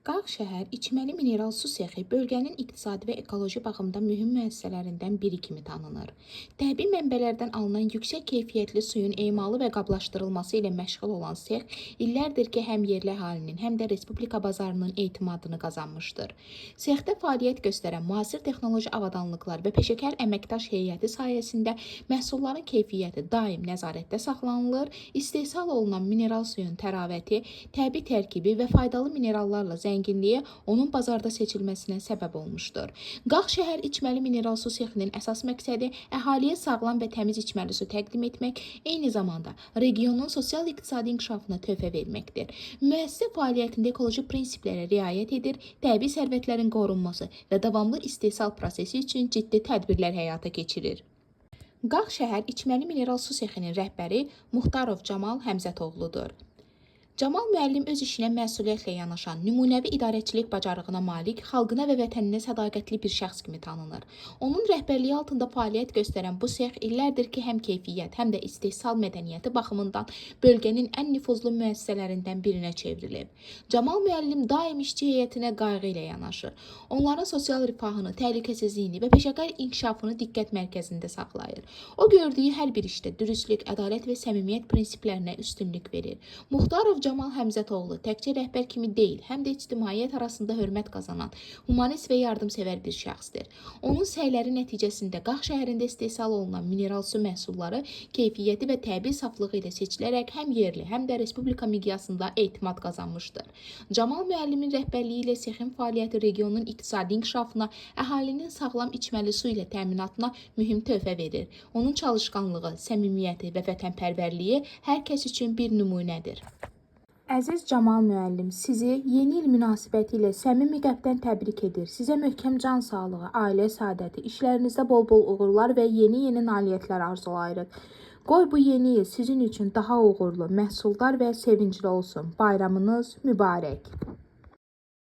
Qağşəhər içməli mineral su sexi bölgənin iqtisadi və ekoloji baxımdan mühüm müəssisələrindən biri kimi tanınır. Təbii mənbələrdən alınan yüksək keyfiyyətli suyun emalı və qablaşdırılması ilə məşğul olan sex illərdir ki, həm yerli əhalinin, həm də respublika bazarının etimadını qazanmışdır. Sexdə fəaliyyət göstərən müasir texnoloji avadanlıqlar və peşəkar əməkdaş heyəti sayəsində məhsulların keyfiyyəti daim nəzarətdə saxlanılır, istehsal olunan mineral suyun təravəti, təbii tərkibi və faydalı minerallarla zənginliyi onun bazarda seçilməsinə səbəb olmuşdur. Qağşəhər içməli mineral su sexinin əsas məqsədi əhaliyə sağlam və təmiz içməli su təqdim etmək, eyni zamanda regionun sosial-iqtisadi inkişafına töhfə verməkdir. Müəssisə fəaliyyətində ekoloji prinsiplərə riayət edir, təbii sərvətlərin qorunması və davamlı istehsal prosesi üçün ciddi tədbirlər həyata keçirir. Qağşəhər içməli mineral su sexinin rəhbəri Muxtarov Camal Həmzətoğludur. Camal müəllim öz işinə məsuliyyətlə yanaşan, nümunəvi idarəçilik bacarığına malik, xalqına və vətəninə sədaqətli bir şəxs kimi tanınır. Onun rəhbərliyi altında fəaliyyət göstərən bu sex illərdir ki, həm keyfiyyət, həm də istehsal mədəniyyəti baxımından bölgənin ən nüfuzlu müəssisələrindən birinə çevrilib. Camal müəllim daim işçi heyətinə qayğı ilə yanaşır. Onların sosial rifahını, təhlükəsizliyini və peşəkar inkişafını diqqət mərkəzində saxlayır. O gördüyü hər bir işdə dürüstlük, ədalət və səmimiyyət prinsiplərinə üstünlük verir. Muxtarov Camal Həmzətoğlu təkcə rəhbər kimi deyil, həm də ictimaiyyət arasında hörmət qazanan, humanist və yardımsevər bir şəxsdir. Onun səyləri nəticəsində Qağşəhərində istehsal olunan mineral su məhsulları keyfiyyəti və təbii saflığı ilə seçilərək həm yerli, həm də respublika miqyasında etimad qazanmışdır. Camal müəllimin rəhbərliyi ilə sexin fəaliyyəti regionun iqtisadi inkişafına, əhalinin sağlam içməli su ilə təminatına mühüm töhfə verir. Onun çalışqanlığı, səmimiyyəti və vətənpərvərliyi hər kəs üçün bir nümunədir. Əziz Camal müəllim, sizi yeni il münasibətilə səmimi qəlbdən təbrik edir. Sizə möhkəm can sağlığı, ailə səadəti, işlərinizdə bol-bol uğurlar və yeni nailiyyətlər arzulayırıq. Qoy bu yeni il sizin üçün daha uğurlu, məhsuldar və sevincli olsun. Bayramınız mübarək.